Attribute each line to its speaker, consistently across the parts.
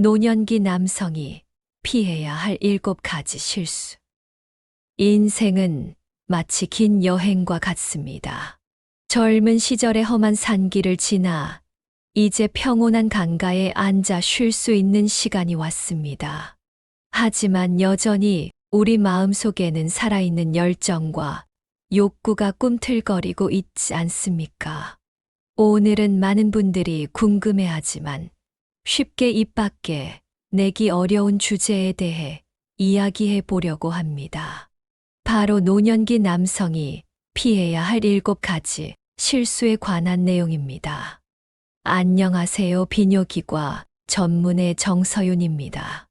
Speaker 1: 노년기 남성이 피해야 할 7가지 실수. 인생은 마치 긴 여행과 같습니다. 젊은 시절의 험한 산길을 지나 이제 평온한 강가에 앉아 쉴 수 있는 시간이 왔습니다. 하지만 여전히 우리 마음속에는 살아있는 열정과 욕구가 꿈틀거리고 있지 않습니까? 오늘은 많은 분들이 궁금해하지만 쉽게 입 밖에 내기 어려운 주제에 대해 이야기해 보려고 합니다. 바로 노년기 남성이 피해야 할 7가지 실수에 관한 내용입니다. 안녕하세요. 비뇨기과 전문의 정서윤입니다.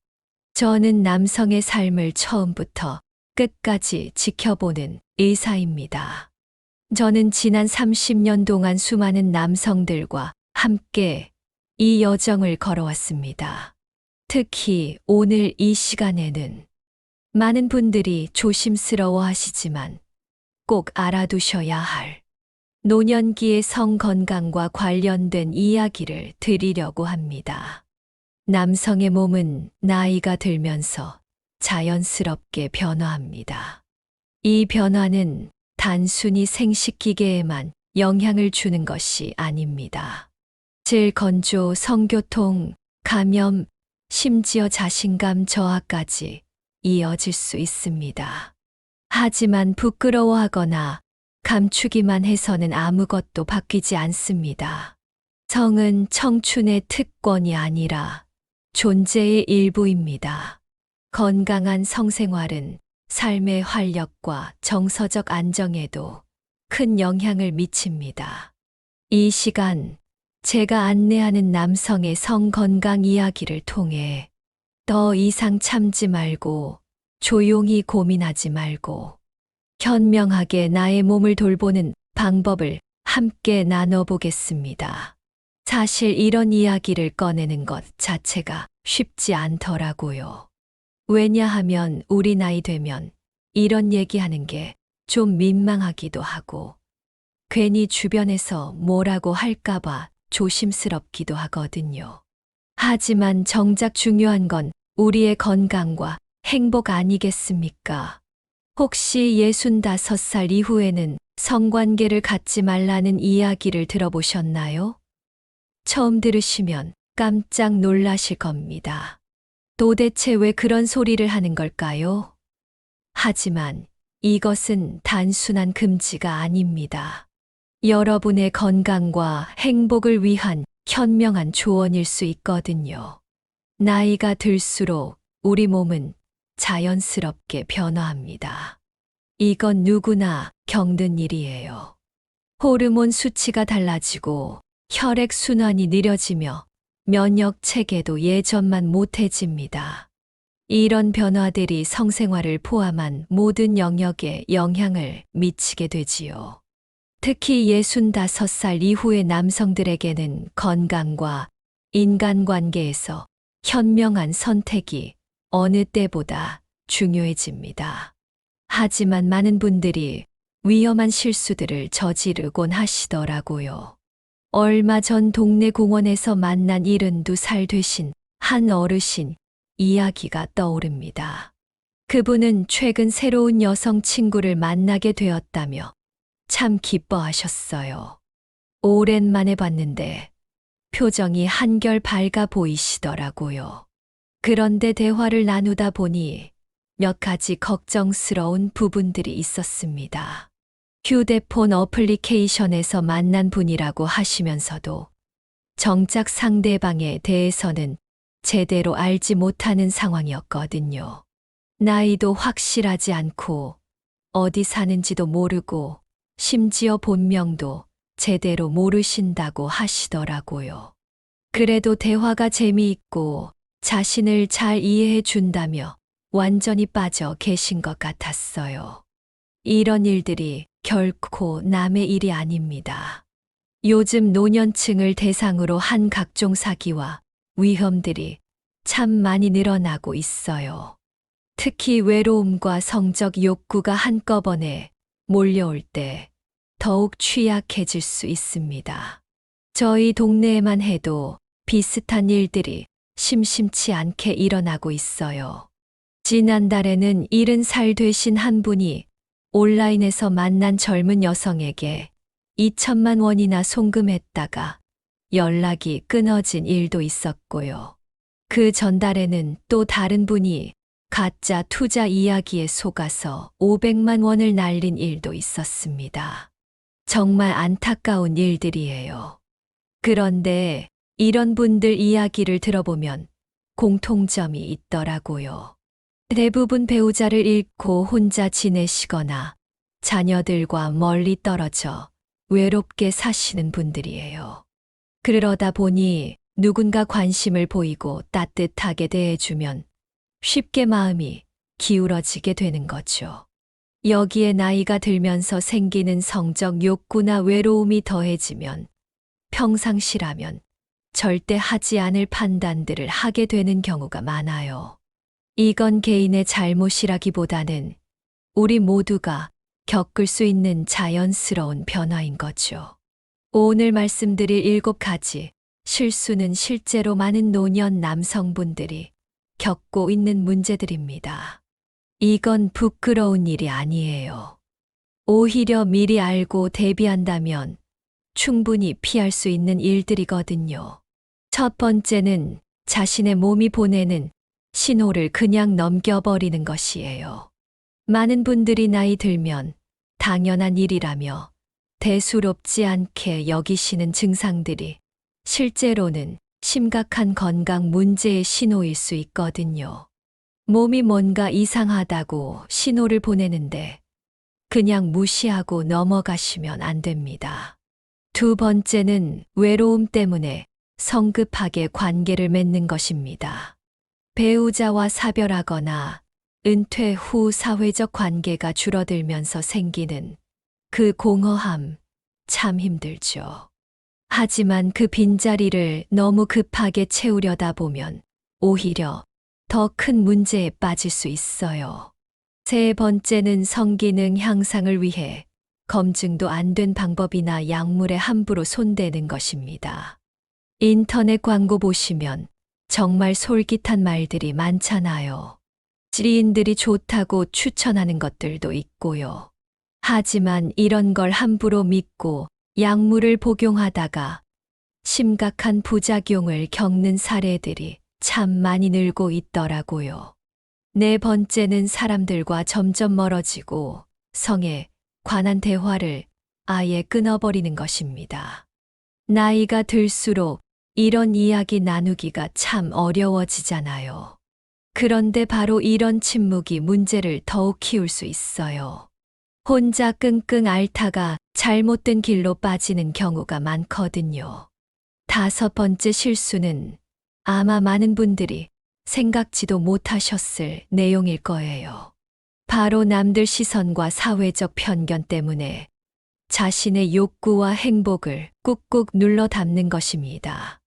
Speaker 1: 저는 남성의 삶을 처음부터 끝까지 지켜보는 의사입니다. 저는 지난 30년 동안 수많은 남성들과 함께 이 여정을 걸어왔습니다. 특히 오늘 이 시간에는 많은 분들이 조심스러워 하시지만 꼭 알아두셔야 할 노년기의 성 건강과 관련된 이야기를 드리려고 합니다. 남성의 몸은 나이가 들면서 자연스럽게 변화합니다. 이 변화는 단순히 생식기계에만 영향을 주는 것이 아닙니다. 질건조, 성교통, 감염, 심지어 자신감 저하까지 이어질 수 있습니다. 하지만 부끄러워하거나 감추기만 해서는 아무것도 바뀌지 않습니다. 성은 청춘의 특권이 아니라 존재의 일부입니다. 건강한 성생활은 삶의 활력과 정서적 안정에도 큰 영향을 미칩니다. 이 시간, 제가 안내하는 남성의 성건강 이야기를 통해 더 이상 참지 말고 조용히 고민하지 말고 현명하게 나의 몸을 돌보는 방법을 함께 나눠보겠습니다. 사실 이런 이야기를 꺼내는 것 자체가 쉽지 않더라고요. 왜냐하면 우리 나이 되면 이런 얘기하는 게 좀 민망하기도 하고 괜히 주변에서 뭐라고 할까봐 조심스럽기도 하거든요. 하지만 정작 중요한 건 우리의 건강과 행복 아니겠습니까? 혹시 65살 이후에는 성관계를 갖지 말라는 이야기를 들어보셨나요? 처음 들으시면 깜짝 놀라실 겁니다. 도대체 왜 그런 소리를 하는 걸까요? 하지만 이것은 단순한 금지가 아닙니다. 여러분의 건강과 행복을 위한 현명한 조언일 수 있거든요. 나이가 들수록 우리 몸은 자연스럽게 변화합니다. 이건 누구나 겪는 일이에요. 호르몬 수치가 달라지고 혈액 순환이 느려지며 면역 체계도 예전만 못해집니다. 이런 변화들이 성생활을 포함한 모든 영역에 영향을 미치게 되지요. 특히 65살 이후의 남성들에게는 건강과 인간관계에서 현명한 선택이 어느 때보다 중요해집니다. 하지만 많은 분들이 위험한 실수들을 저지르곤 하시더라고요. 얼마 전 동네 공원에서 만난 72살 되신 한 어르신 이야기가 떠오릅니다. 그분은 최근 새로운 여성 친구를 만나게 되었다며 참 기뻐하셨어요. 오랜만에 봤는데 표정이 한결 밝아 보이시더라고요. 그런데 대화를 나누다 보니 몇 가지 걱정스러운 부분들이 있었습니다. 휴대폰 어플리케이션에서 만난 분이라고 하시면서도 정작 상대방에 대해서는 제대로 알지 못하는 상황이었거든요. 나이도 확실하지 않고 어디 사는지도 모르고 심지어 본명도 제대로 모르신다고 하시더라고요. 그래도 대화가 재미있고 자신을 잘 이해해 준다며 완전히 빠져 계신 것 같았어요. 이런 일들이 결코 남의 일이 아닙니다. 요즘 노년층을 대상으로 한 각종 사기와 위험들이 참 많이 늘어나고 있어요. 특히 외로움과 성적 욕구가 한꺼번에 몰려올 때 더욱 취약해질 수 있습니다. 저희 동네에만 해도 비슷한 일들이 심심치 않게 일어나고 있어요. 지난달에는 70살 되신 한 분이 온라인에서 만난 젊은 여성에게 2천만 원이나 송금했다가 연락이 끊어진 일도 있었고요. 그 전달에는 또 다른 분이 가짜 투자 이야기에 속아서 500만 원을 날린 일도 있었습니다. 정말 안타까운 일들이에요. 그런데 이런 분들 이야기를 들어보면 공통점이 있더라고요. 대부분 배우자를 잃고 혼자 지내시거나 자녀들과 멀리 떨어져 외롭게 사시는 분들이에요. 그러다 보니 누군가 관심을 보이고 따뜻하게 대해주면 쉽게 마음이 기울어지게 되는 거죠. 여기에 나이가 들면서 생기는 성적 욕구나 외로움이 더해지면 평상시라면 절대 하지 않을 판단들을 하게 되는 경우가 많아요. 이건 개인의 잘못이라기보다는 우리 모두가 겪을 수 있는 자연스러운 변화인 거죠. 오늘 말씀드릴 7가지 실수는 실제로 많은 노년 남성분들이 겪고 있는 문제들입니다. 이건 부끄러운 일이 아니에요. 오히려 미리 알고 대비한다면 충분히 피할 수 있는 일들이거든요. 첫 번째는 자신의 몸이 보내는 신호를 그냥 넘겨버리는 것이에요. 많은 분들이 나이 들면 당연한 일이라며 대수롭지 않게 여기시는 증상들이 실제로는 심각한 건강 문제의 신호일 수 있거든요. 몸이 뭔가 이상하다고 신호를 보내는데 그냥 무시하고 넘어가시면 안 됩니다. 두 번째는 외로움 때문에 성급하게 관계를 맺는 것입니다. 배우자와 사별하거나 은퇴 후 사회적 관계가 줄어들면서 생기는 그 공허함 참 힘들죠. 하지만 그 빈자리를 너무 급하게 채우려다 보면 오히려 더 큰 문제에 빠질 수 있어요. 세 번째는 성기능 향상을 위해 검증도 안 된 방법이나 약물에 함부로 손대는 것입니다. 인터넷 광고 보시면 정말 솔깃한 말들이 많잖아요. 지인들이 좋다고 추천하는 것들도 있고요. 하지만 이런 걸 함부로 믿고 약물을 복용하다가 심각한 부작용을 겪는 사례들이 참 많이 늘고 있더라고요. 네 번째는 사람들과 점점 멀어지고 성에 관한 대화를 아예 끊어버리는 것입니다. 나이가 들수록 이런 이야기 나누기가 참 어려워지잖아요. 그런데 바로 이런 침묵이 문제를 더욱 키울 수 있어요. 혼자 끙끙 앓다가 잘못된 길로 빠지는 경우가 많거든요. 다섯 번째 실수는 아마 많은 분들이 생각지도 못하셨을 내용일 거예요. 바로 남들 시선과 사회적 편견 때문에 자신의 욕구와 행복을 꾹꾹 눌러 담는 것입니다.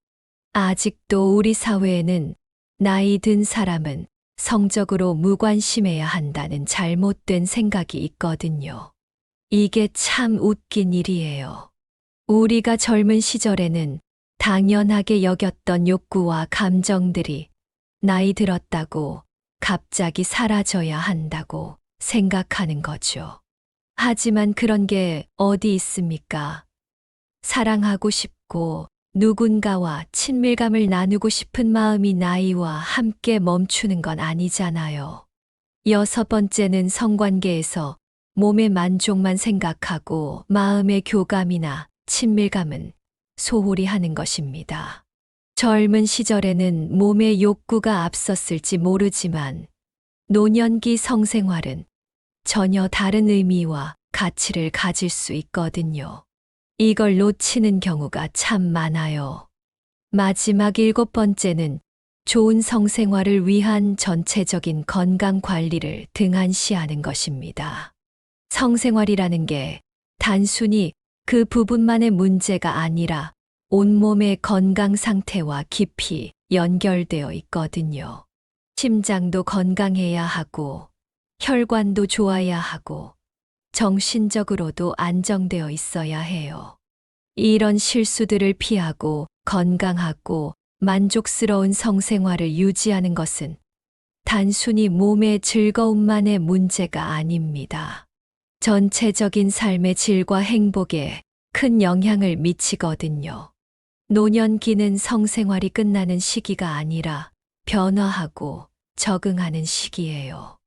Speaker 1: 아직도 우리 사회에는 나이 든 사람은 성적으로 무관심해야 한다는 잘못된 생각이 있거든요. 이게 참 웃긴 일이에요. 우리가 젊은 시절에는 당연하게 여겼던 욕구와 감정들이 나이 들었다고 갑자기 사라져야 한다고 생각하는 거죠. 하지만 그런 게 어디 있습니까? 사랑하고 싶고 누군가와 친밀감을 나누고 싶은 마음이 나이와 함께 멈추는 건 아니잖아요. 여섯 번째는 성관계에서 몸의 만족만 생각하고 마음의 교감이나 친밀감은 소홀히 하는 것입니다. 젊은 시절에는 몸의 욕구가 앞섰을지 모르지만 노년기 성생활은 전혀 다른 의미와 가치를 가질 수 있거든요. 이걸 놓치는 경우가 참 많아요. 마지막 7번째는 좋은 성생활을 위한 전체적인 건강 관리를 등한시하는 것입니다. 성생활이라는 게 단순히 그 부분만의 문제가 아니라 온몸의 건강 상태와 깊이 연결되어 있거든요. 심장도 건강해야 하고, 혈관도 좋아야 하고, 정신적으로도 안정되어 있어야 해요. 이런 실수들을 피하고 건강하고 만족스러운 성생활을 유지하는 것은 단순히 몸의 즐거움만의 문제가 아닙니다. 전체적인 삶의 질과 행복에 큰 영향을 미치거든요. 노년기는 성생활이 끝나는 시기가 아니라 변화하고 적응하는 시기예요.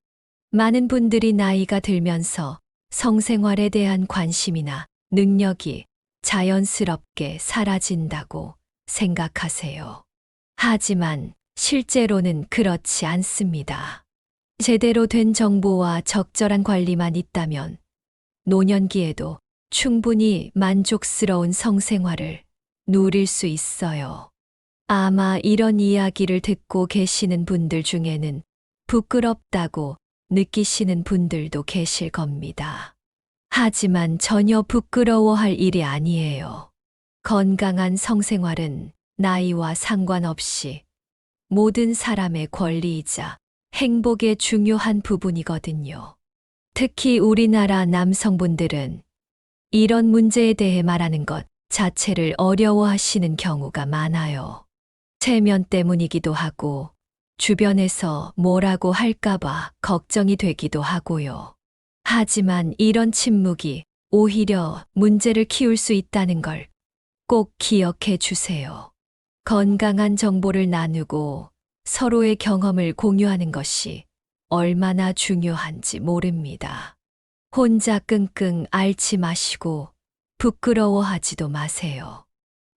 Speaker 1: 많은 분들이 나이가 들면서 성생활에 대한 관심이나 능력이 자연스럽게 사라진다고 생각하세요. 하지만 실제로는 그렇지 않습니다. 제대로 된 정보와 적절한 관리만 있다면 노년기에도 충분히 만족스러운 성생활을 누릴 수 있어요. 아마 이런 이야기를 듣고 계시는 분들 중에는 부끄럽다고 느끼시는 분들도 계실 겁니다. 하지만 전혀 부끄러워할 일이 아니에요. 건강한 성생활은 나이와 상관없이 모든 사람의 권리이자 행복의 중요한 부분이거든요. 특히 우리나라 남성분들은 이런 문제에 대해 말하는 것 자체를 어려워하시는 경우가 많아요. 체면 때문이기도 하고 주변에서 뭐라고 할까봐 걱정이 되기도 하고요. 하지만 이런 침묵이 오히려 문제를 키울 수 있다는 걸 꼭 기억해 주세요. 건강한 정보를 나누고 서로의 경험을 공유하는 것이 얼마나 중요한지 모릅니다. 혼자 끙끙 앓지 마시고 부끄러워하지도 마세요.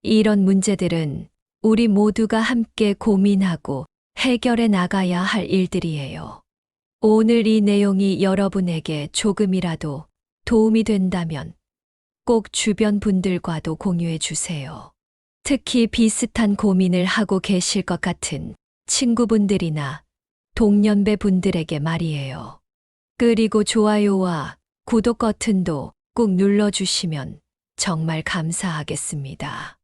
Speaker 1: 이런 문제들은 우리 모두가 함께 고민하고 해결해 나가야 할 일들이에요. 오늘 이 내용이 여러분에게 조금이라도 도움이 된다면 꼭 주변 분들과도 공유해 주세요. 특히 비슷한 고민을 하고 계실 것 같은 친구분들이나 동년배 분들에게 말이에요. 그리고 좋아요와 구독 버튼도 꼭 눌러주시면 정말 감사하겠습니다.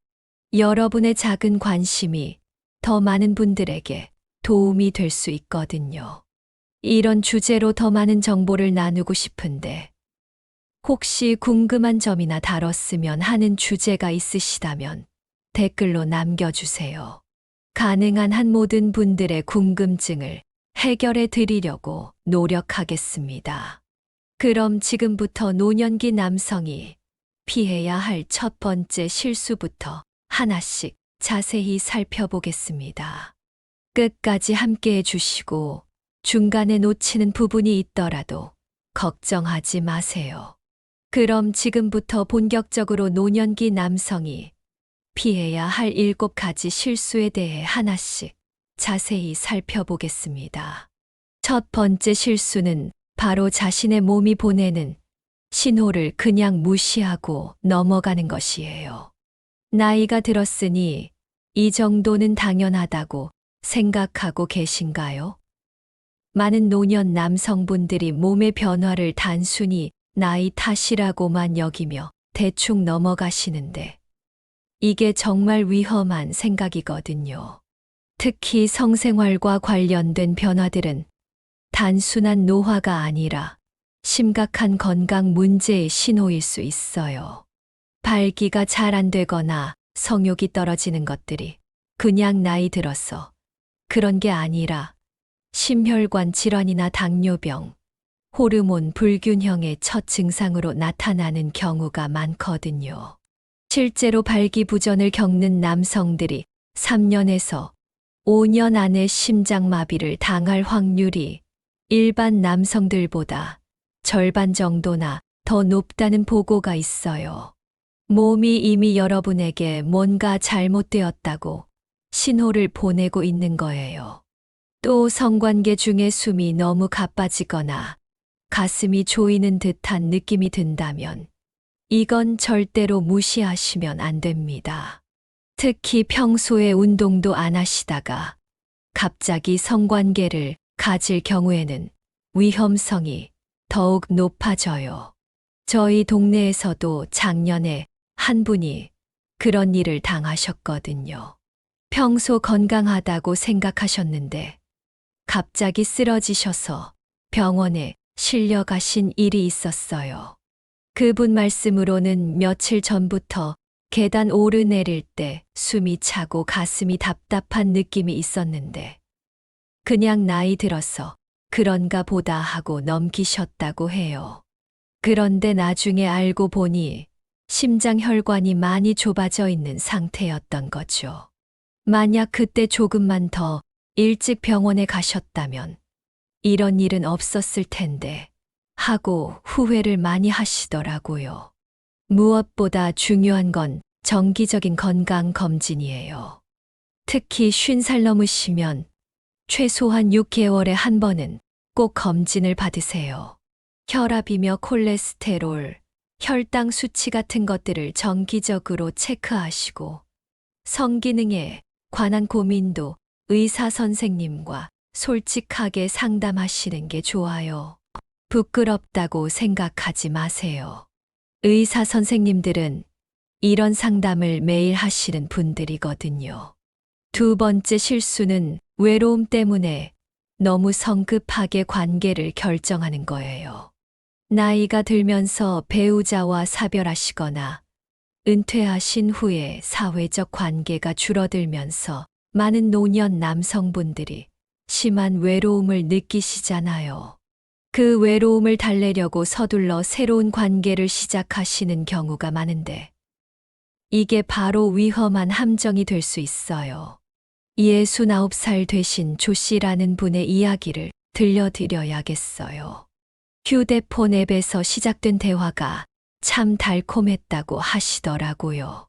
Speaker 1: 여러분의 작은 관심이 더 많은 분들에게 도움이 될 수 있거든요. 이런 주제로 더 많은 정보를 나누고 싶은데 혹시 궁금한 점이나 다뤘으면 하는 주제가 있으시다면 댓글로 남겨주세요. 가능한 한 모든 분들의 궁금증을 해결해 드리려고 노력하겠습니다. 그럼 지금부터 노년기 남성이 피해야 할 첫 번째 실수부터 하나씩 자세히 살펴보겠습니다. 끝까지 함께 해주시고 중간에 놓치는 부분이 있더라도 걱정하지 마세요. 그럼 지금부터 본격적으로 노년기 남성이 피해야 할 7가지 실수에 대해 하나씩 자세히 살펴보겠습니다. 첫 번째 실수는 바로 자신의 몸이 보내는 신호를 그냥 무시하고 넘어가는 것이에요. 나이가 들었으니 이 정도는 당연하다고 생각하고 계신가요? 많은 노년 남성분들이 몸의 변화를 단순히 나이 탓이라고만 여기며 대충 넘어가시는데 이게 정말 위험한 생각이거든요. 특히 성생활과 관련된 변화들은 단순한 노화가 아니라 심각한 건강 문제의 신호일 수 있어요. 발기가 잘 안 되거나 성욕이 떨어지는 것들이 그냥 나이 들어서 그런 게 아니라 심혈관 질환이나 당뇨병, 호르몬 불균형의 첫 증상으로 나타나는 경우가 많거든요. 실제로 발기부전을 겪는 남성들이 3년에서 5년 안에 심장마비를 당할 확률이 일반 남성들보다 절반 정도나 더 높다는 보고가 있어요. 몸이 이미 여러분에게 뭔가 잘못되었다고 신호를 보내고 있는 거예요. 또 성관계 중에 숨이 너무 가빠지거나 가슴이 조이는 듯한 느낌이 든다면 이건 절대로 무시하시면 안 됩니다. 특히 평소에 운동도 안 하시다가 갑자기 성관계를 가질 경우에는 위험성이 더욱 높아져요. 저희 동네에서도 작년에 한 분이 그런 일을 당하셨거든요. 평소 건강하다고 생각하셨는데 갑자기 쓰러지셔서 병원에 실려가신 일이 있었어요. 그분 말씀으로는 며칠 전부터 계단 오르내릴 때 숨이 차고 가슴이 답답한 느낌이 있었는데 그냥 나이 들어서 그런가 보다 하고 넘기셨다고 해요. 그런데 나중에 알고 보니 심장 혈관이 많이 좁아져 있는 상태였던 거죠. 만약 그때 조금만 더 일찍 병원에 가셨다면 이런 일은 없었을 텐데 하고 후회를 많이 하시더라고요. 무엇보다 중요한 건 정기적인 건강 검진이에요. 특히 50살 넘으시면 최소한 6개월에 한 번은 꼭 검진을 받으세요. 혈압이며 콜레스테롤, 혈당 수치 같은 것들을 정기적으로 체크하시고 성기능에 관한 고민도 의사 선생님과 솔직하게 상담하시는 게 좋아요. 부끄럽다고 생각하지 마세요. 의사 선생님들은 이런 상담을 매일 하시는 분들이거든요. 두 번째 실수는 외로움 때문에 너무 성급하게 관계를 결정하는 거예요. 나이가 들면서 배우자와 사별하시거나 은퇴하신 후에 사회적 관계가 줄어들면서 많은 노년 남성분들이 심한 외로움을 느끼시잖아요. 그 외로움을 달래려고 서둘러 새로운 관계를 시작하시는 경우가 많은데 이게 바로 위험한 함정이 될 수 있어요. 69살 되신 조 씨라는 분의 이야기를 들려드려야겠어요. 휴대폰 앱에서 시작된 대화가 참 달콤했다고 하시더라고요.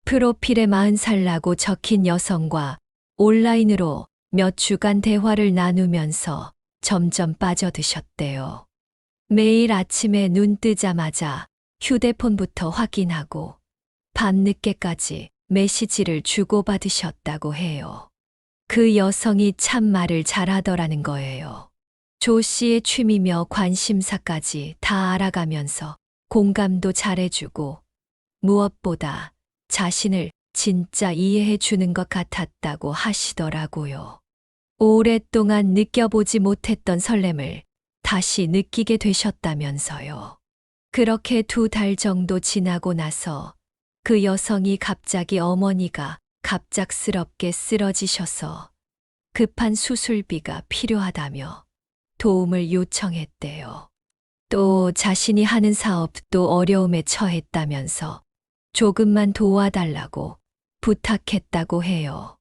Speaker 1: 프로필에 40살라고 적힌 여성과 온라인으로 몇 주간 대화를 나누면서 점점 빠져드셨대요. 매일 아침에 눈 뜨자마자 휴대폰부터 확인하고 밤늦게까지 메시지를 주고받으셨다고 해요. 그 여성이 참 말을 잘하더라는 거예요. 조 씨의 취미며 관심사까지 다 알아가면서 공감도 잘해주고 무엇보다 자신을 진짜 이해해 주는 것 같았다고 하시더라고요. 오랫동안 느껴보지 못했던 설렘을 다시 느끼게 되셨다면서요. 그렇게 2달 정도 지나고 나서 그 여성이 갑자기 어머니가 갑작스럽게 쓰러지셔서 급한 수술비가 필요하다며 도움을 요청했대요. 또 자신이 하는 사업도 어려움에 처했다면서 조금만 도와달라고 부탁했다고 해요.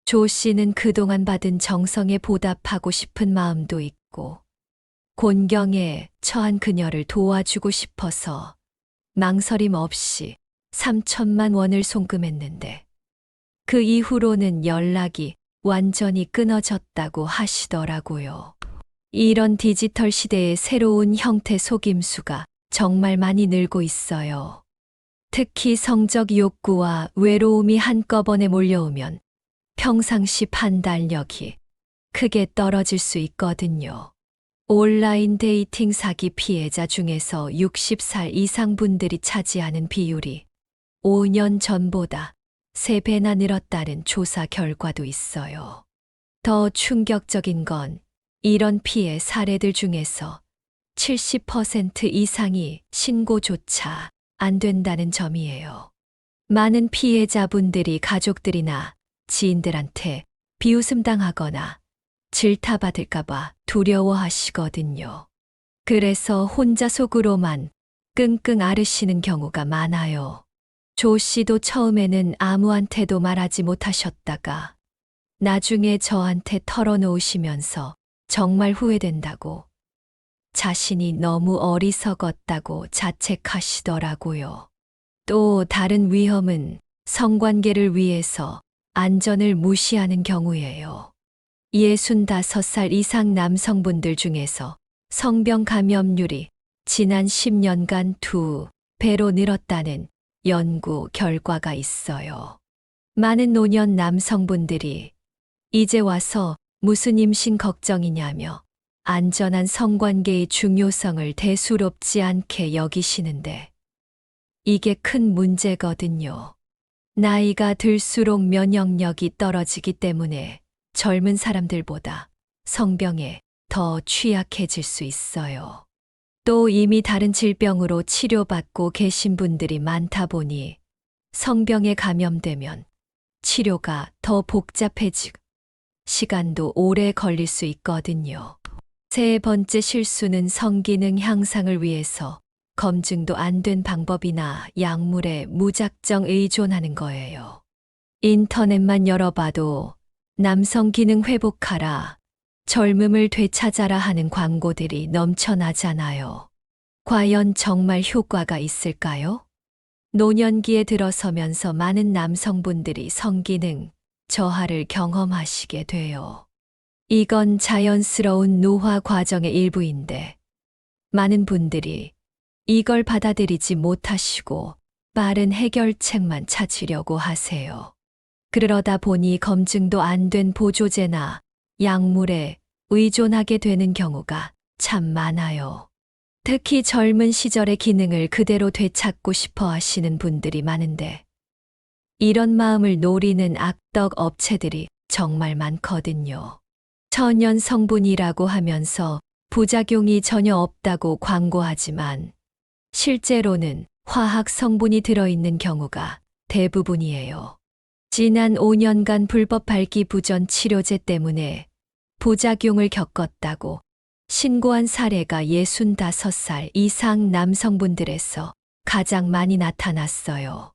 Speaker 1: 조 씨는 그동안 받은 정성에 보답하고 싶은 마음도 있고 곤경에 처한 그녀를 도와주고 싶어서 망설임 없이 3천만 원을 송금했는데 그 이후로는 연락이 완전히 끊어졌다고 하시더라고요. 이런 디지털 시대의 새로운 형태 속임수가 정말 많이 늘고 있어요. 특히 성적 욕구와 외로움이 한꺼번에 몰려오면 평상시 판단력이 크게 떨어질 수 있거든요. 온라인 데이팅 사기 피해자 중에서 60살 이상 분들이 차지하는 비율이 5년 전보다 3배나 늘었다는 조사 결과도 있어요. 더 충격적인 건 이런 피해 사례들 중에서 70% 이상이 신고조차 안 된다는 점이에요. 많은 피해자분들이 가족들이나 지인들한테 비웃음 당하거나 질타받을까봐 두려워하시거든요. 그래서 혼자 속으로만 끙끙 앓으시는 경우가 많아요. 조 씨도 처음에는 아무한테도 말하지 못하셨다가 나중에 저한테 털어놓으시면서 정말 후회된다고 자신이 너무 어리석었다고 자책하시더라고요. 또 다른 위험은 성관계를 위해서 안전을 무시하는 경우예요. 65살 이상 남성분들 중에서 성병 감염률이 지난 10년간 2배로 늘었다는 연구 결과가 있어요. 많은 노년 남성분들이 이제 와서 무슨 임신 걱정이냐며 안전한 성관계의 중요성을 대수롭지 않게 여기시는데 이게 큰 문제거든요. 나이가 들수록 면역력이 떨어지기 때문에 젊은 사람들보다 성병에 더 취약해질 수 있어요. 또 이미 다른 질병으로 치료받고 계신 분들이 많다 보니 성병에 감염되면 치료가 더 복잡해지고 시간도 오래 걸릴 수 있거든요. 세 번째 실수는 성기능 향상을 위해서 검증도 안 된 방법이나 약물에 무작정 의존하는 거예요. 인터넷만 열어봐도 남성 기능 회복하라, 젊음을 되찾아라 하는 광고들이 넘쳐나잖아요. 과연 정말 효과가 있을까요? 노년기에 들어서면서 많은 남성분들이 성기능 저하를 경험하시게 돼요. 이건 자연스러운 노화 과정의 일부인데 많은 분들이 이걸 받아들이지 못하시고 빠른 해결책만 찾으려고 하세요. 그러다 보니 검증도 안 된 보조제나 약물에 의존하게 되는 경우가 참 많아요. 특히 젊은 시절의 기능을 그대로 되찾고 싶어 하시는 분들이 많은데 이런 마음을 노리는 악덕 업체들이 정말 많거든요. 천연 성분이라고 하면서 부작용이 전혀 없다고 광고하지만 실제로는 화학 성분이 들어있는 경우가 대부분이에요. 지난 5년간 불법 발기부전 치료제 때문에 부작용을 겪었다고 신고한 사례가 65살 이상 남성분들에서 가장 많이 나타났어요.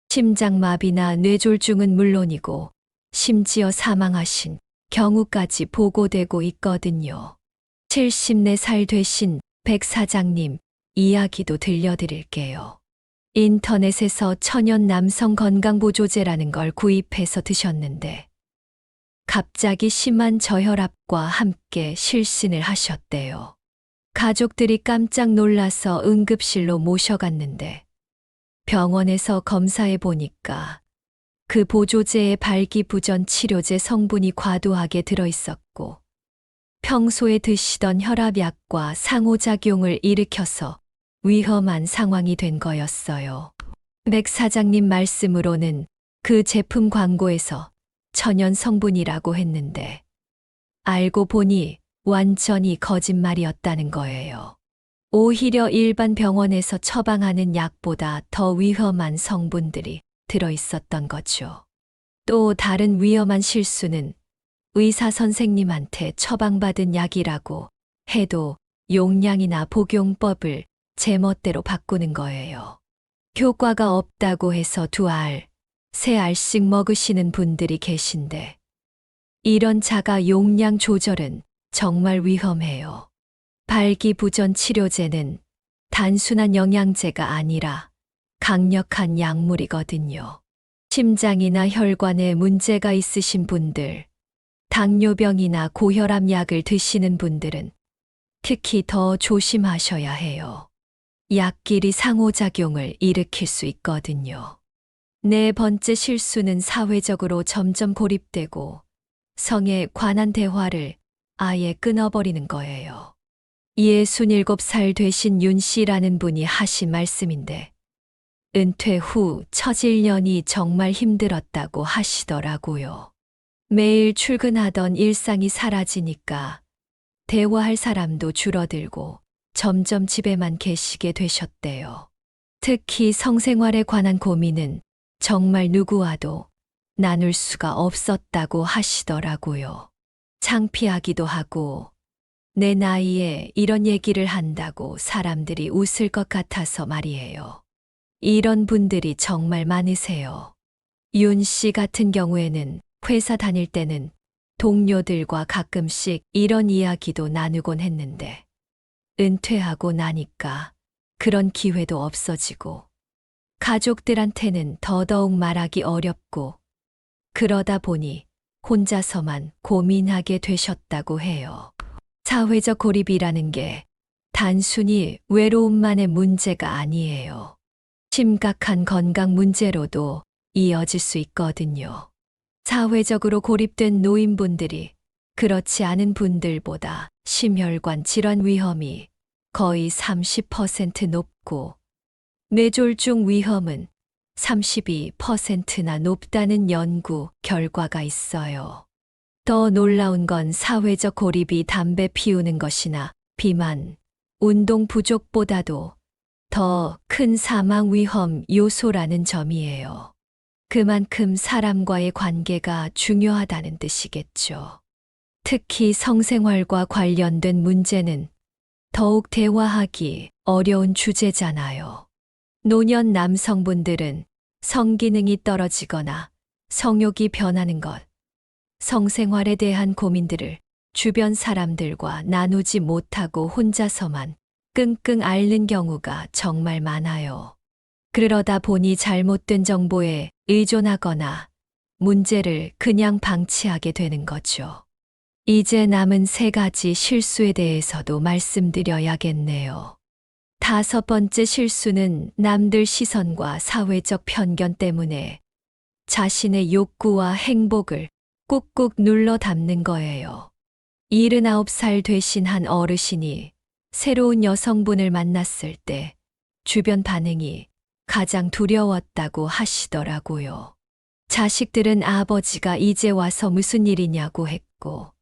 Speaker 1: 심장마비나 뇌졸중은 물론이고 심지어 사망하신 경우까지 보고되고 있거든요. 74살 되신 백 사장님 이야기도 들려드릴게요. 인터넷에서 천연 남성 건강보조제라는 걸 구입해서 드셨는데 갑자기 심한 저혈압과 함께 실신을 하셨대요. 가족들이 깜짝 놀라서 응급실로 모셔갔는데 병원에서 검사해 보니까 그 보조제에 발기부전 치료제 성분이 과도하게 들어있었고 평소에 드시던 혈압약과 상호작용을 일으켜서 위험한 상황이 된 거였어요. 백 사장님 말씀으로는 그 제품 광고에서 천연 성분이라고 했는데 알고 보니 완전히 거짓말이었다는 거예요. 오히려 일반 병원에서 처방하는 약보다 더 위험한 성분들이 들어있었던 거죠. 또 다른 위험한 실수는 의사 선생님한테 처방받은 약이라고 해도 용량이나 복용법을 제멋대로 바꾸는 거예요. 효과가 없다고 해서 2알, 3알씩 먹으시는 분들이 계신데 이런 자가 용량 조절은 정말 위험해요. 발기부전 치료제는 단순한 영양제가 아니라 강력한 약물이거든요. 심장이나 혈관에 문제가 있으신 분들, 당뇨병이나 고혈압 약을 드시는 분들은 특히 더 조심하셔야 해요. 약끼리 상호작용을 일으킬 수 있거든요. 네 번째 실수는 사회적으로 점점 고립되고 성에 관한 대화를 아예 끊어버리는 거예요. 67살 되신 윤 씨라는 분이 하신 말씀인데 은퇴 후 첫 1년이 정말 힘들었다고 하시더라고요. 매일 출근하던 일상이 사라지니까 대화할 사람도 줄어들고 점점 집에만 계시게 되셨대요. 특히 성생활에 관한 고민은 정말 누구와도 나눌 수가 없었다고 하시더라고요. 창피하기도 하고 내 나이에 이런 얘기를 한다고 사람들이 웃을 것 같아서 말이에요. 이런 분들이 정말 많으세요. 윤 씨 같은 경우에는 회사 다닐 때는 동료들과 가끔씩 이런 이야기도 나누곤 했는데 은퇴하고 나니까 그런 기회도 없어지고 가족들한테는 더더욱 말하기 어렵고 그러다 보니 혼자서만 고민하게 되셨다고 해요. 사회적 고립이라는 게 단순히 외로움만의 문제가 아니에요. 심각한 건강 문제로도 이어질 수 있거든요. 사회적으로 고립된 노인분들이 그렇지 않은 분들보다 심혈관 질환 위험이 거의 30% 높고 뇌졸중 위험은 32%나 높다는 연구 결과가 있어요. 더 놀라운 건 사회적 고립이 담배 피우는 것이나 비만, 운동 부족보다도 더 큰 사망 위험 요소라는 점이에요. 그만큼 사람과의 관계가 중요하다는 뜻이겠죠. 특히 성생활과 관련된 문제는 더욱 대화하기 어려운 주제잖아요. 노년 남성분들은 성기능이 떨어지거나 성욕이 변하는 것, 성생활에 대한 고민들을 주변 사람들과 나누지 못하고 혼자서만 끙끙 앓는 경우가 정말 많아요. 그러다 보니 잘못된 정보에 의존하거나 문제를 그냥 방치하게 되는 거죠. 이제 남은 3가지 실수에 대해서도 말씀드려야겠네요. 5번째 실수는 남들 시선과 사회적 편견 때문에 자신의 욕구와 행복을 꾹꾹 눌러 담는 거예요. 79살 되신 한 어르신이 새로운 여성분을 만났을 때 주변 반응이 가장 두려웠다고 하시더라고요. 자식들은 아버지가 이제 와서 무슨 일이냐고 했고,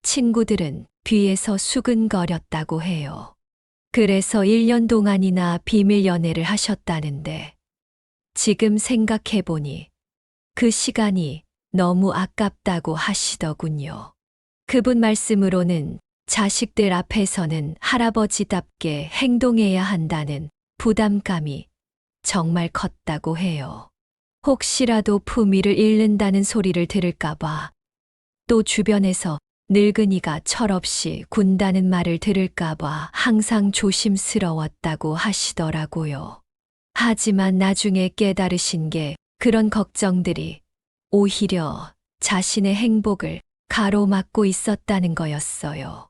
Speaker 1: 친구들은 뒤에서 수근거렸다고 해요. 그래서 1년 동안이나 비밀 연애를 하셨다는데, 지금 생각해보니 그 시간이 너무 아깝다고 하시더군요. 그분 말씀으로는 자식들 앞에서는 할아버지답게 행동해야 한다는 부담감이 정말 컸다고 해요. 혹시라도 품위를 잃는다는 소리를 들을까봐, 또 주변에서 늙은이가 철없이 군다는 말을 들을까봐 항상 조심스러웠다고 하시더라고요. 하지만 나중에 깨달으신 게 그런 걱정들이 오히려 자신의 행복을 가로막고 있었다는 거였어요.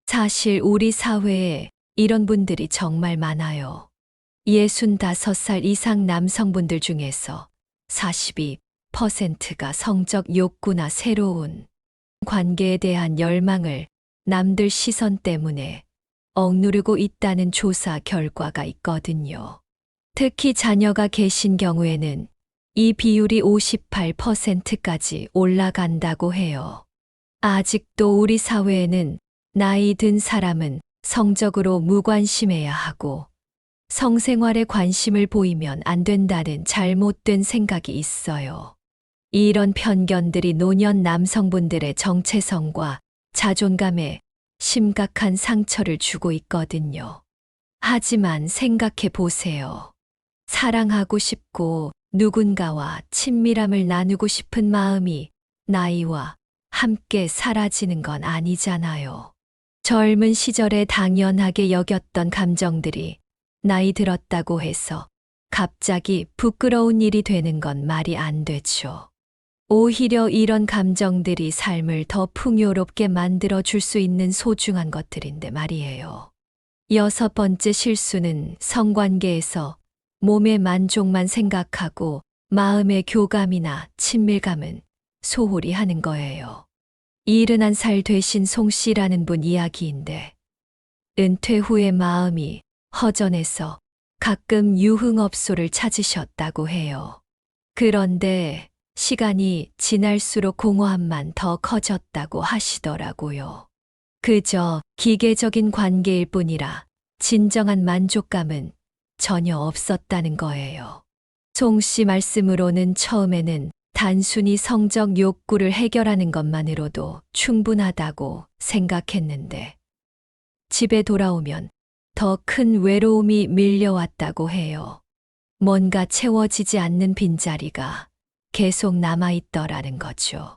Speaker 1: 사실 우리 사회에 이런 분들이 정말 많아요. 65살 이상 남성분들 중에서 42%가 성적 욕구나 새로운 관계에 대한 열망을 남들 시선 때문에 억누르고 있다는 조사 결과가 있거든요. 특히 자녀가 계신 경우에는 이 비율이 58%까지 올라간다고 해요. 아직도 우리 사회에는 나이 든 사람은 성적으로 무관심해야 하고 성생활에 관심을 보이면 안 된다는 잘못된 생각이 있어요. 이런 편견들이 노년 남성분들의 정체성과 자존감에 심각한 상처를 주고 있거든요. 하지만 생각해 보세요. 사랑하고 싶고 누군가와 친밀함을 나누고 싶은 마음이 나이와 함께 사라지는 건 아니잖아요. 젊은 시절에 당연하게 여겼던 감정들이 나이 들었다고 해서 갑자기 부끄러운 일이 되는 건 말이 안 되죠. 오히려 이런 감정들이 삶을 더 풍요롭게 만들어 줄 수 있는 소중한 것들인데 말이에요. 6번째 실수는 성관계에서 몸의 만족만 생각하고 마음의 교감이나 친밀감은 소홀히 하는 거예요. 71살 되신 송 씨라는 분 이야기인데, 은퇴 후에 마음이 허전해서 가끔 유흥업소를 찾으셨다고 해요. 그런데 시간이 지날수록 공허함만 더 커졌다고 하시더라고요. 그저 기계적인 관계일 뿐이라 진정한 만족감은 전혀 없었다는 거예요. 송 씨 말씀으로는 처음에는 단순히 성적 욕구를 해결하는 것만으로도 충분하다고 생각했는데, 집에 돌아오면 더 큰 외로움이 밀려왔다고 해요. 뭔가 채워지지 않는 빈자리가 계속 남아있더라는 거죠.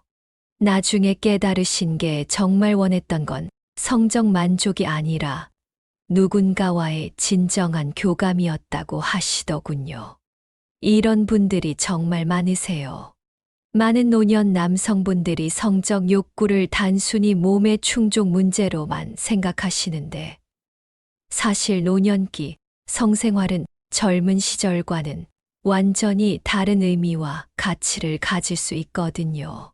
Speaker 1: 나중에 깨달으신 게 정말 원했던 건 성적 만족이 아니라 누군가와의 진정한 교감이었다고 하시더군요. 이런 분들이 정말 많으세요. 많은 노년 남성분들이 성적 욕구를 단순히 몸의 충족 문제로만 생각하시는데, 사실 노년기 성생활은 젊은 시절과는 완전히 다른 의미와 가치를 가질 수 있거든요.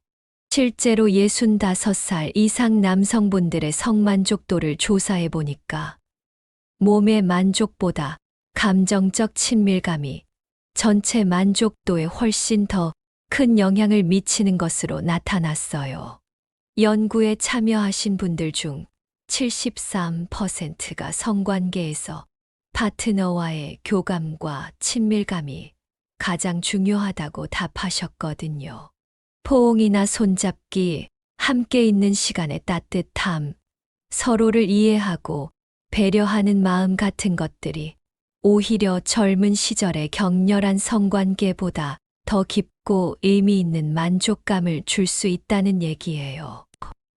Speaker 1: 실제로 65살 이상 남성분들의 성만족도를 조사해 보니까 몸의 만족보다 감정적 친밀감이 전체 만족도에 훨씬 더 큰 영향을 미치는 것으로 나타났어요. 연구에 참여하신 분들 중 73%가 성관계에서 파트너와의 교감과 친밀감이 가장 중요하다고 답하셨거든요. 포옹이나 손잡기, 함께 있는 시간의 따뜻함, 서로를 이해하고 배려하는 마음 같은 것들이 오히려 젊은 시절의 격렬한 성관계보다 더 깊고 의미 있는 만족감을 줄 수 있다는 얘기예요.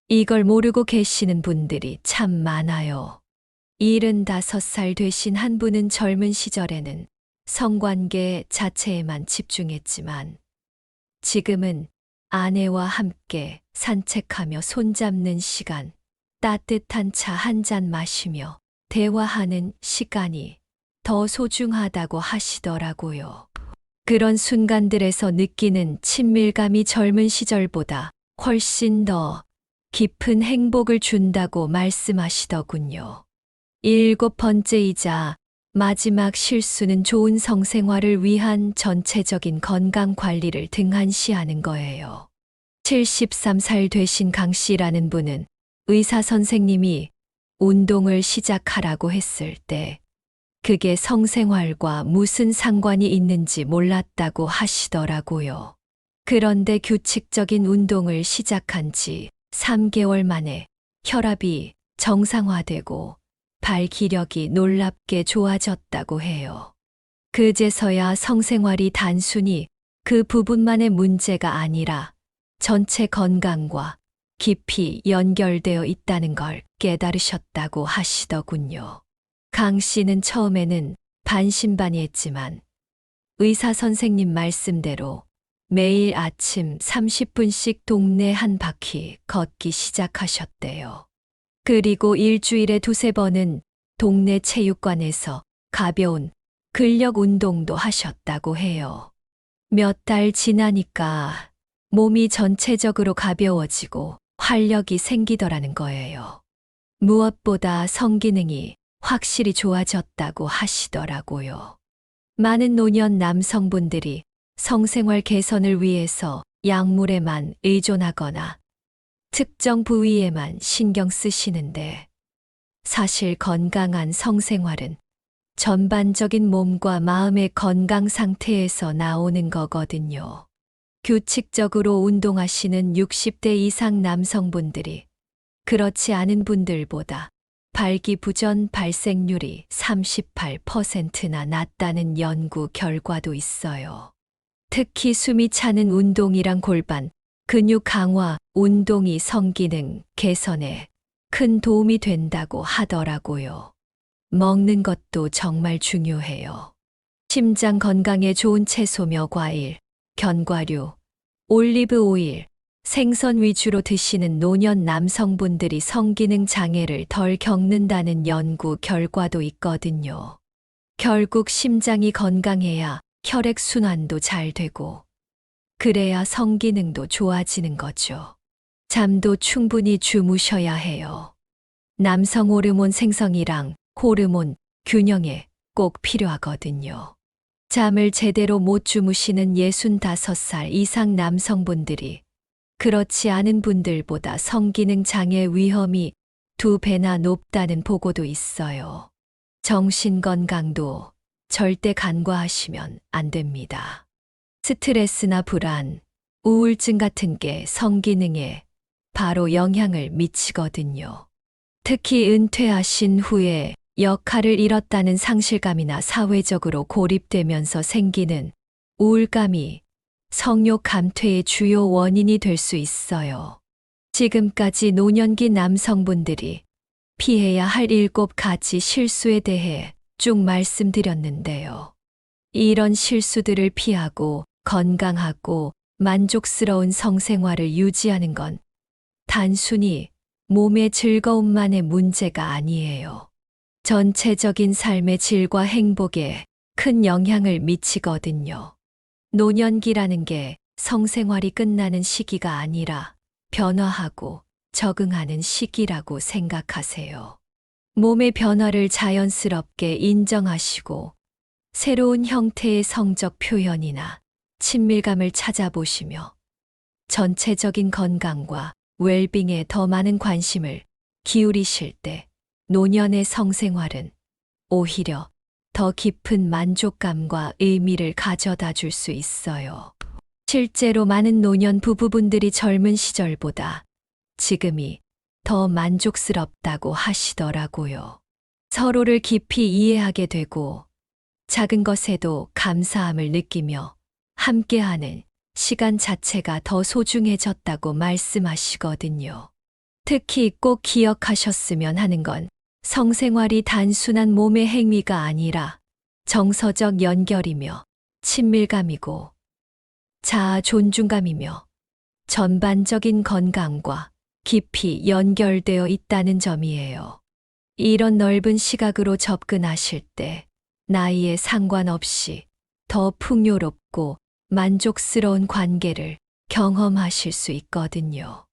Speaker 1: 이걸 모르고 계시는 분들이 참 많아요. 75살 되신 한 분은 젊은 시절에는 성관계 자체에만 집중했지만 지금은 아내와 함께 산책하며 손잡는 시간, 따뜻한 차 한 잔 마시며 대화하는 시간이 더 소중하다고 하시더라고요. 그런 순간들에서 느끼는 친밀감이 젊은 시절보다 훨씬 더 깊은 행복을 준다고 말씀하시더군요. 7번째이자 마지막 실수는 좋은 성생활을 위한 전체적인 건강 관리를 등한시하는 거예요. 73살 되신 강 씨라는 분은 의사 선생님이 운동을 시작하라고 했을 때 그게 성생활과 무슨 상관이 있는지 몰랐다고 하시더라고요. 그런데 규칙적인 운동을 시작한 지 3개월 만에 혈압이 정상화되고 발기력이 놀랍게 좋아졌다고 해요. 그제서야 성생활이 단순히 그 부분만의 문제가 아니라 전체 건강과 깊이 연결되어 있다는 걸 깨달으셨다고 하시더군요. 강 씨는 처음에는 반신반의했지만 의사 선생님 말씀대로 매일 아침 30분씩 동네 한 바퀴 걷기 시작하셨대요. 그리고 일주일에 2~3번은 동네 체육관에서 가벼운 근력 운동도 하셨다고 해요. 몇 달 지나니까 몸이 전체적으로 가벼워지고 활력이 생기더라는 거예요. 무엇보다 성기능이 확실히 좋아졌다고 하시더라고요. 많은 노년 남성분들이 성생활 개선을 위해서 약물에만 의존하거나 특정 부위에만 신경 쓰시는데 사실 건강한 성생활은 전반적인 몸과 마음의 건강 상태에서 나오는 거거든요. 규칙적으로 운동하시는 60대 이상 남성분들이 그렇지 않은 분들보다 발기부전 발생률이 38%나 낮다는 연구 결과도 있어요. 특히 숨이 차는 운동이랑 골반, 근육 강화, 운동이 성기능 개선에 큰 도움이 된다고 하더라고요. 먹는 것도 정말 중요해요. 심장 건강에 좋은 채소며 과일, 견과류, 올리브 오일, 생선 위주로 드시는 노년 남성분들이 성기능 장애를 덜 겪는다는 연구 결과도 있거든요. 결국 심장이 건강해야 혈액순환도 잘 되고 그래야 성기능도 좋아지는 거죠. 잠도 충분히 주무셔야 해요. 남성 호르몬 생성이랑 호르몬 균형에 꼭 필요하거든요. 잠을 제대로 못 주무시는 65살 이상 남성분들이 그렇지 않은 분들보다 성기능 장애 위험이 2배나 높다는 보고도 있어요. 정신 건강도 절대 간과하시면 안 됩니다. 스트레스나 불안, 우울증 같은 게 성기능에 바로 영향을 미치거든요. 특히 은퇴하신 후에 역할을 잃었다는 상실감이나 사회적으로 고립되면서 생기는 우울감이 성욕 감퇴의 주요 원인이 될 수 있어요. 지금까지 노년기 남성분들이 피해야 할 7가지 실수에 대해 쭉 말씀드렸는데요. 이런 실수들을 피하고 건강하고 만족스러운 성생활을 유지하는 건 단순히 몸의 즐거움만의 문제가 아니에요. 전체적인 삶의 질과 행복에 큰 영향을 미치거든요. 노년기라는 게 성생활이 끝나는 시기가 아니라 변화하고 적응하는 시기라고 생각하세요. 몸의 변화를 자연스럽게 인정하시고 새로운 형태의 성적 표현이나 친밀감을 찾아보시며 전체적인 건강과 웰빙에 더 많은 관심을 기울이실 때 노년의 성생활은 오히려 더 깊은 만족감과 의미를 가져다 줄 수 있어요. 실제로 많은 노년 부부분들이 젊은 시절보다 지금이 더 만족스럽다고 하시더라고요. 서로를 깊이 이해하게 되고 작은 것에도 감사함을 느끼며 함께하는 시간 자체가 더 소중해졌다고 말씀하시거든요. 특히 꼭 기억하셨으면 하는 건 성생활이 단순한 몸의 행위가 아니라 정서적 연결이며 친밀감이고 자아 존중감이며 전반적인 건강과 깊이 연결되어 있다는 점이에요. 이런 넓은 시각으로 접근하실 때 나이에 상관없이 더 풍요롭고 만족스러운 관계를 경험하실 수 있거든요.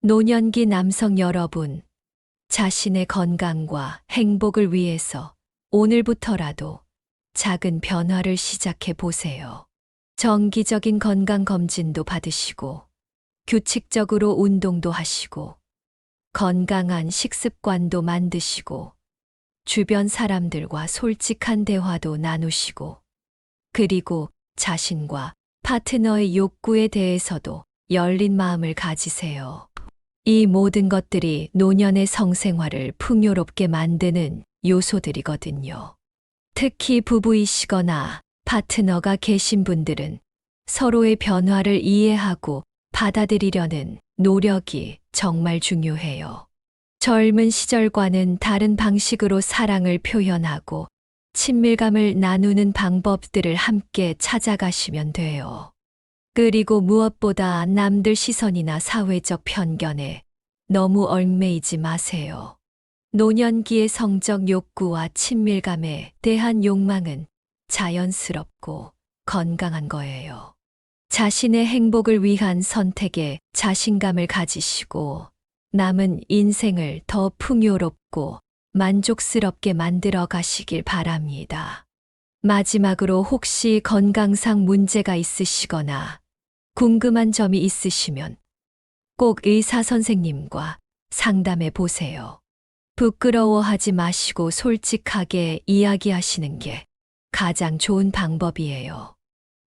Speaker 1: 노년기 남성 여러분, 자신의 건강과 행복을 위해서 오늘부터라도 작은 변화를 시작해 보세요. 정기적인 건강검진도 받으시고, 규칙적으로 운동도 하시고, 건강한 식습관도 만드시고, 주변 사람들과 솔직한 대화도 나누시고, 그리고 자신과 파트너의 욕구에 대해서도 열린 마음을 가지세요. 이 모든 것들이 노년의 성생활을 풍요롭게 만드는 요소들이거든요. 특히 부부이시거나 파트너가 계신 분들은 서로의 변화를 이해하고 받아들이려는 노력이 정말 중요해요. 젊은 시절과는 다른 방식으로 사랑을 표현하고 친밀감을 나누는 방법들을 함께 찾아가시면 돼요. 그리고 무엇보다 남들 시선이나 사회적 편견에 너무 얽매이지 마세요. 노년기의 성적 욕구와 친밀감에 대한 욕망은 자연스럽고 건강한 거예요. 자신의 행복을 위한 선택에 자신감을 가지시고 남은 인생을 더 풍요롭고 만족스럽게 만들어 가시길 바랍니다. 마지막으로 혹시 건강상 문제가 있으시거나 궁금한 점이 있으시면 꼭 의사 선생님과 상담해 보세요. 부끄러워하지 마시고 솔직하게 이야기하시는 게 가장 좋은 방법이에요.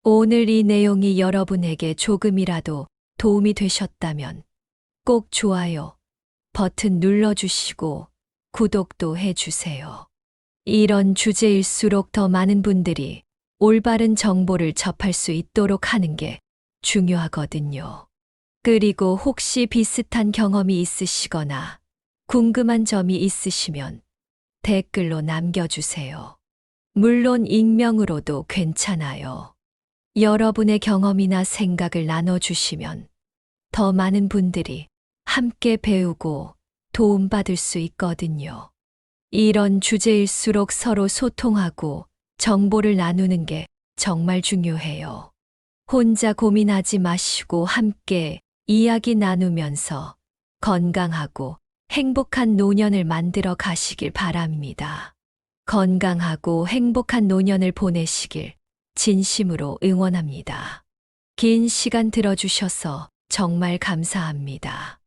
Speaker 1: 오늘 이 내용이 여러분에게 조금이라도 도움이 되셨다면 꼭 좋아요 버튼 눌러주시고 구독도 해주세요. 이런 주제일수록 더 많은 분들이 올바른 정보를 접할 수 있도록 하는 게 중요하거든요. 그리고 혹시 비슷한 경험이 있으시거나 궁금한 점이 있으시면 댓글로 남겨주세요. 물론 익명으로도 괜찮아요. 여러분의 경험이나 생각을 나눠주시면 더 많은 분들이 함께 배우고 도움받을 수 있거든요. 이런 주제일수록 서로 소통하고 정보를 나누는 게 정말 중요해요. 혼자 고민하지 마시고 함께 이야기 나누면서 건강하고 행복한 노년을 만들어 가시길 바랍니다. 건강하고 행복한 노년을 보내시길 진심으로 응원합니다. 긴 시간 들어주셔서 정말 감사합니다.